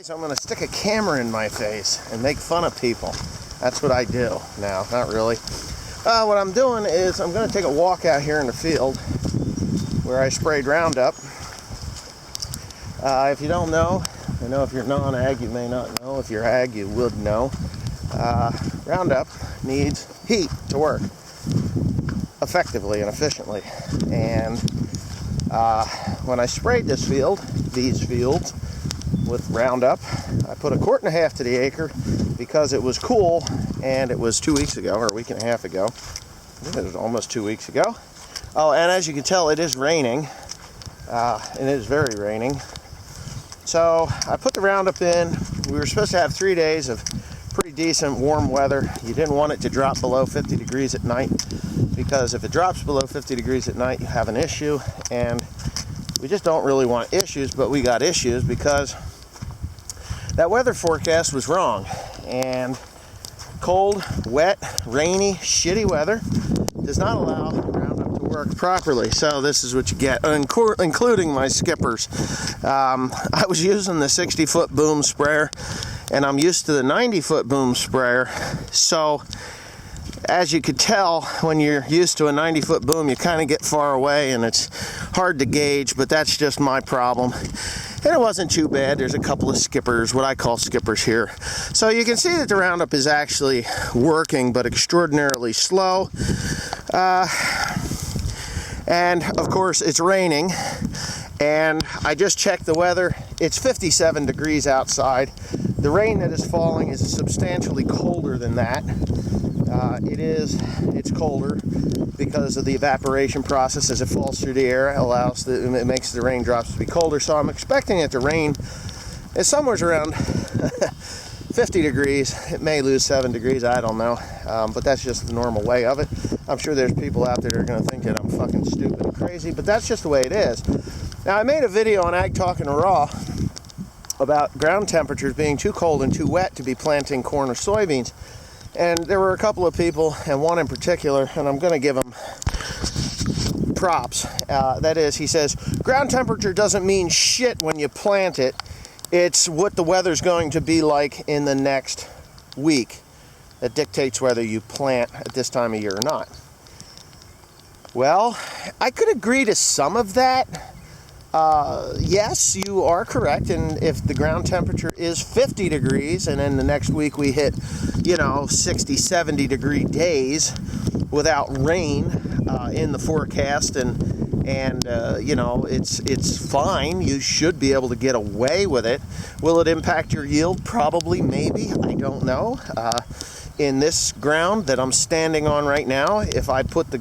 I'm going to stick a camera in my face and make fun of people. That's what I do now. Not really. What I'm doing is I'm going to take a walk out here in the field where I sprayed Roundup. If you don't know, I know if you're non-ag you may not know. If you're ag you would know. Roundup needs heat to work effectively and efficiently. And when I sprayed these fields with Roundup, I put 1.5 quarts to the acre because it was cool, and it was 2 weeks ago, or a week and a half ago. I think it was almost 2 weeks ago. Oh, and as you can tell, it is raining. It is very raining. So I put the Roundup in. We were supposed to have 3 days of pretty decent warm weather. You didn't want it to drop below 50 degrees at night, because if it drops below 50 degrees at night, you have an issue. And we just don't really want issues, but we got issues because that weather forecast was wrong. And cold, wet, rainy, shitty weather does not allow Roundup to work properly. So this is what you get, including my skippers. I was using the 60-foot boom sprayer, and I'm used to the 90-foot boom sprayer. So as you could tell, when you're used to a 90-foot boom, you kind of get far away and it's hard to gauge, but that's just my problem. And it wasn't too bad. There's a couple of skippers, what I call skippers here. So you can see that the Roundup is actually working, but extraordinarily slow. And of course it's raining, and I just checked the weather. It's 57 degrees outside. The rain that is falling is substantially colder than that. It's colder because of the evaporation process. As it falls through the air, it makes the raindrops to be colder. So I'm expecting it to rain. It's somewhere around 50 degrees. It may lose 7 degrees, I don't know. But that's just the normal way of it. I'm sure there's people out there that are going to think that I'm fucking stupid and crazy, but that's just the way it is. Now, I made a video on Ag Talking Raw about ground temperatures being too cold and too wet to be planting corn or soybeans. And there were a couple of people, and one in particular, and I'm going to give him props. That is, he says, ground temperature doesn't mean shit when you plant it. It's what the weather's going to be like in the next week that dictates whether you plant at this time of year or not. Well, I could agree to some of that. Yes, you are correct. And if the ground temperature is 50 degrees and then the next week we hit, 60, 70 degree days without rain in the forecast, and it's fine. You should be able to get away with it. Will it impact your yield? Probably, maybe. I don't know. In this ground that I'm standing on right now, if I put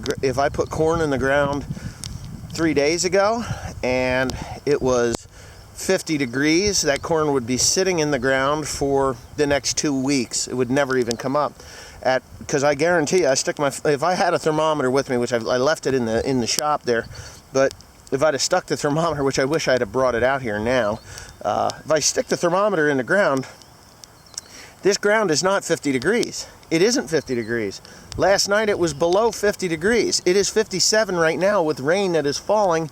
corn in the ground 3 days ago and it was 50 degrees, that corn would be sitting in the ground for the next 2 weeks. It would never even come up. Because I guarantee you, if I had a thermometer with me, which I left it in the shop there, but if I'd have stuck the thermometer, which I wish I'd have brought it out here now, if I stick the thermometer in the ground, this ground is not 50 degrees. It isn't 50 degrees. Last night it was below 50 degrees. It is 57 right now with rain that is falling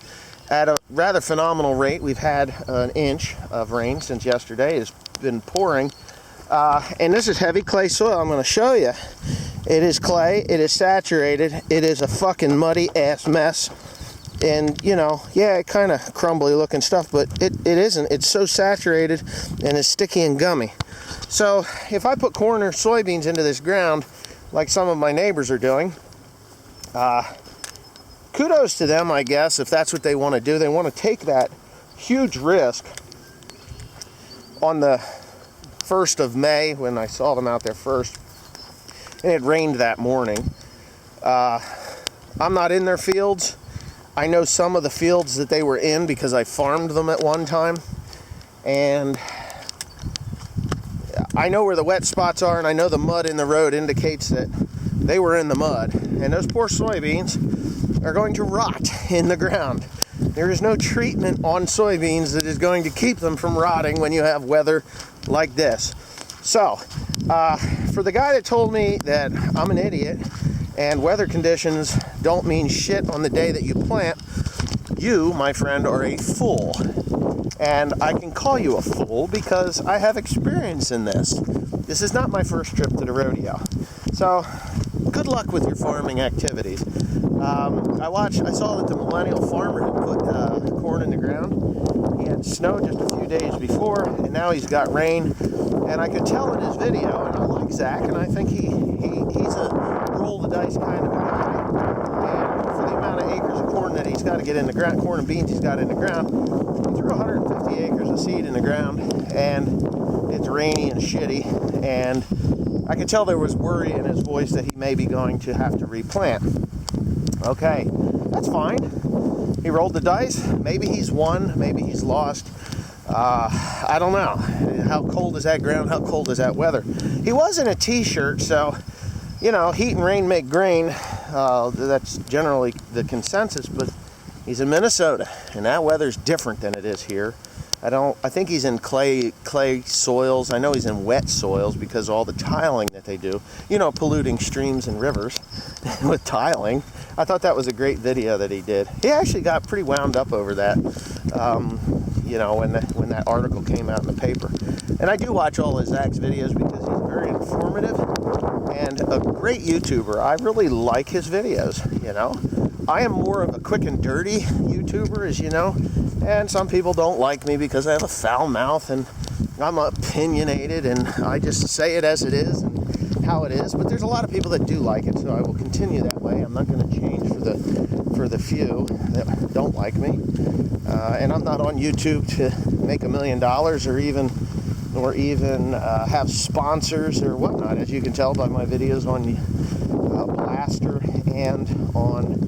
at a rather phenomenal rate. We've had an inch of rain since yesterday. It's been pouring. And this is heavy clay soil. I'm going to show you. It is clay. It is saturated. It is a fucking muddy ass mess. And, it kind of crumbly looking stuff, but it isn't. It's so saturated and it's sticky and gummy. So if I put corn or soybeans into this ground, like some of my neighbors are doing, kudos to them, I guess, if that's what they want to do. They want to take that huge risk. On the 1st of May, when I saw them out there first, and it rained that morning. I'm not in their fields. I know some of the fields that they were in because I farmed them at one time. And I know where the wet spots are, and I know the mud in the road indicates that they were in the mud. And those poor soybeans are going to rot in the ground. There is no treatment on soybeans that is going to keep them from rotting when you have weather like this. So, for the guy that told me that I'm an idiot and weather conditions don't mean shit on the day that you plant, you, my friend, are a fool. And I can call you a fool because I have experience in this. This is not my first trip to the rodeo. So, good luck with your farming activities. I saw that the Millennial Farmer had put corn in the ground. He had snow just a few days before, and now he's got rain. And I could tell in his video, and I like Zach, and I think he's a roll the dice kind of a guy. And for the amount of acres of corn that he's got to get in the ground, corn and beans he's got in the ground, he threw 150 acres of seed in the ground, and it's rainy and shitty, and I could tell there was worry in his voice that he may be going to have to replant. Okay, that's fine. He rolled the dice. Maybe he's won, maybe he's lost. I don't know. How cold is that ground? How cold is that weather? He was in a t-shirt, so, you know, heat and rain make grain. That's generally the consensus, but he's in Minnesota, and that weather's different than it is here. I think he's in clay soils. I know he's in wet soils because of all the tiling that they do. You know, polluting streams and rivers with tiling. I thought that was a great video that he did. He actually got pretty wound up over that, you know, when that article came out in the paper. And I do watch all of Zach's videos because he's very informative and a great YouTuber. I really like his videos, you know. I am more of a quick and dirty YouTuber, as you know, and some people don't like me because I have a foul mouth and I'm opinionated and I just say it as it is and how it is. But there's a lot of people that do like it, so I will continue that way. I'm not going to change for the few that don't like me. And I'm not on YouTube to make $1 million or even have sponsors or whatnot, as you can tell by my videos on Blaster and on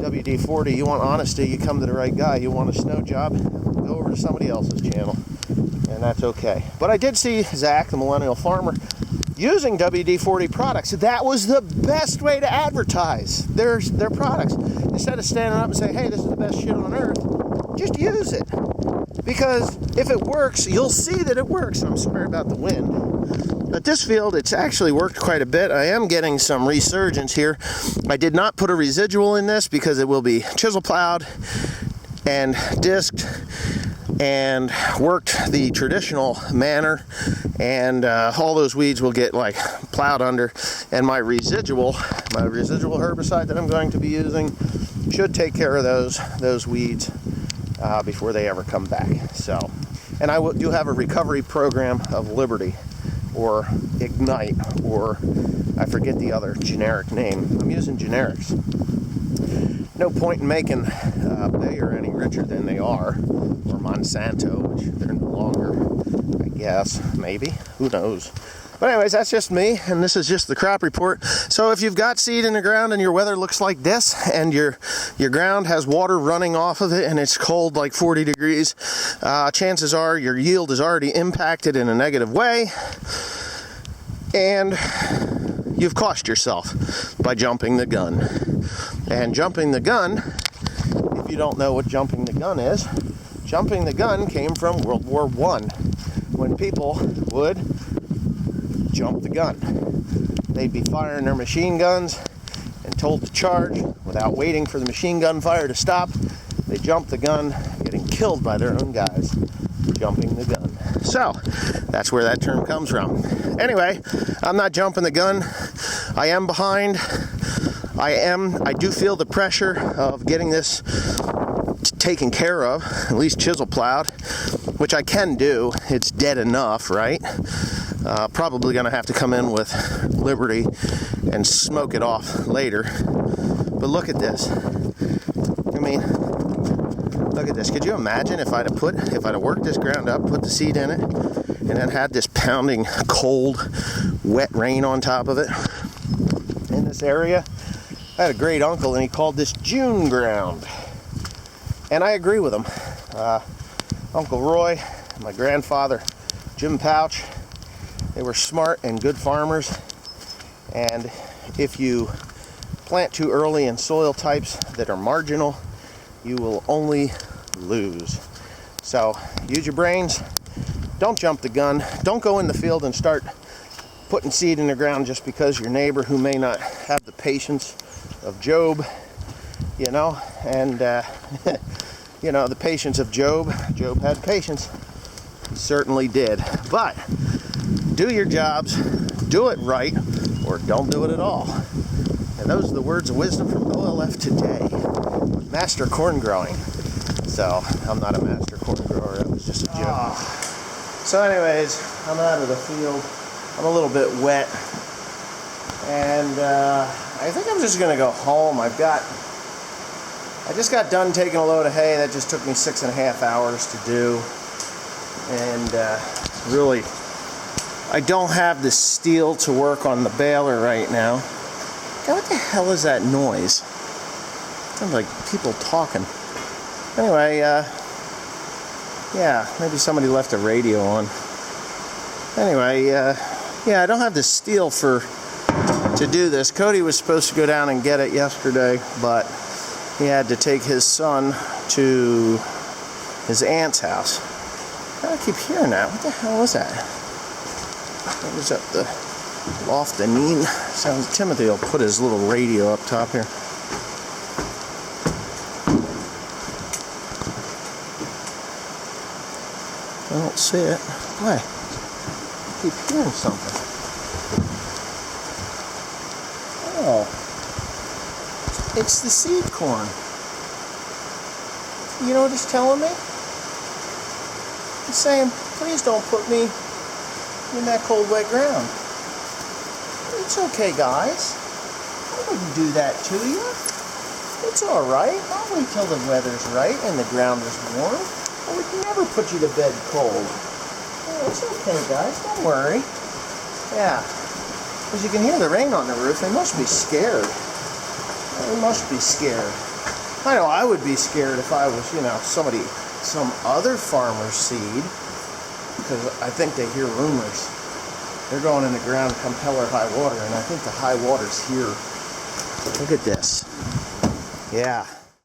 WD-40. You want honesty, you come to the right guy. You want a snow job, go over to somebody else's channel, and that's okay. But I did see Zach, the Millennial Farmer, using WD-40 products. That was the best way to advertise their products. Instead of standing up and saying, hey, this is the best shit on earth, just use it. Because if it works, you'll see that it works. I'm sorry about the wind. At this field, it's actually worked quite a bit. I am getting some resurgence here. I did not put a residual in this because it will be chisel plowed and disked and worked the traditional manner, and all those weeds will get like plowed under, and my residual herbicide that I'm going to be using should take care of those weeds before they ever come back. So, and I do have a recovery program of Liberty or Ignite, or I forget the other generic name. I'm using generics. No point in making Bayer any richer than they are, or Monsanto, which they're no longer, I guess, maybe, who knows. But anyways, that's just me, and this is just the crop report. So if you've got seed in the ground and your weather looks like this, and your ground has water running off of it, and it's cold like 40 degrees, chances are your yield is already impacted in a negative way, and you've cost yourself by jumping the gun. And jumping the gun, if you don't know what jumping the gun is, jumping the gun came from World War I, when people would jump the gun. They'd be firing their machine guns and told to charge without waiting for the machine gun fire to stop. They jump the gun, getting killed by their own guys jumping the gun. So that's where that term comes from. Anyway, I'm not jumping the gun. I am behind. I do feel the pressure of getting this taken care of, at least chisel plowed, which I can do. It's dead enough, right? Probably going to have to come in with Liberty and smoke it off later. But look at this. I mean, look at this. Could you imagine if I'd have worked this ground up, put the seed in it, and then had this pounding, cold, wet rain on top of it in this area? I had a great uncle, and he called this June ground. And I agree with him. Uncle Roy, my grandfather, Jim Pouch, they were smart and good farmers. And if you plant too early in soil types that are marginal, you will only lose. So use your brains. Don't jump the gun. Don't go in the field and start putting seed in the ground just because your neighbor, who may not have the patience of Job, you know, and you know, the patience of Job. Job had patience. He certainly did. But do your jobs, do it right, or don't do it at all. And those are the words of wisdom from OLF today. Master corn growing. So, I'm not a master corn grower, that was just a joke. So anyways, I'm out of the field. I'm a little bit wet. And I think I'm just gonna go home. I just got done taking a load of hay. That just took me 6.5 hours to do. And really, I don't have the steel to work on the baler right now. God, what the hell is that noise? Sounds like people talking. Anyway, yeah, maybe somebody left a radio on. Anyway, yeah, I don't have the steel to do this. Cody was supposed to go down and get it yesterday, but he had to take his son to his aunt's house. I keep hearing that. What the hell was that? That was up the loft and mean. Sounds Timothy will put his little radio up top here. I don't see it. Why? I keep hearing something. Oh. It's the seed corn. You know what it's telling me? It's saying, please don't put me in that cold, wet ground. It's okay, guys. I wouldn't do that to you. It's alright. I'll wait till the weather's right and the ground is warm. I would never put you to bed cold. Oh, it's okay, guys. Don't worry. Yeah. As you can hear the rain on the roof, they must be scared. They must be scared. I know I would be scared if I was, you know, some other farmer's seed, because I think they hear rumors. They're going in the ground come hell or high water, and I think the high water's here. Look at this. Yeah.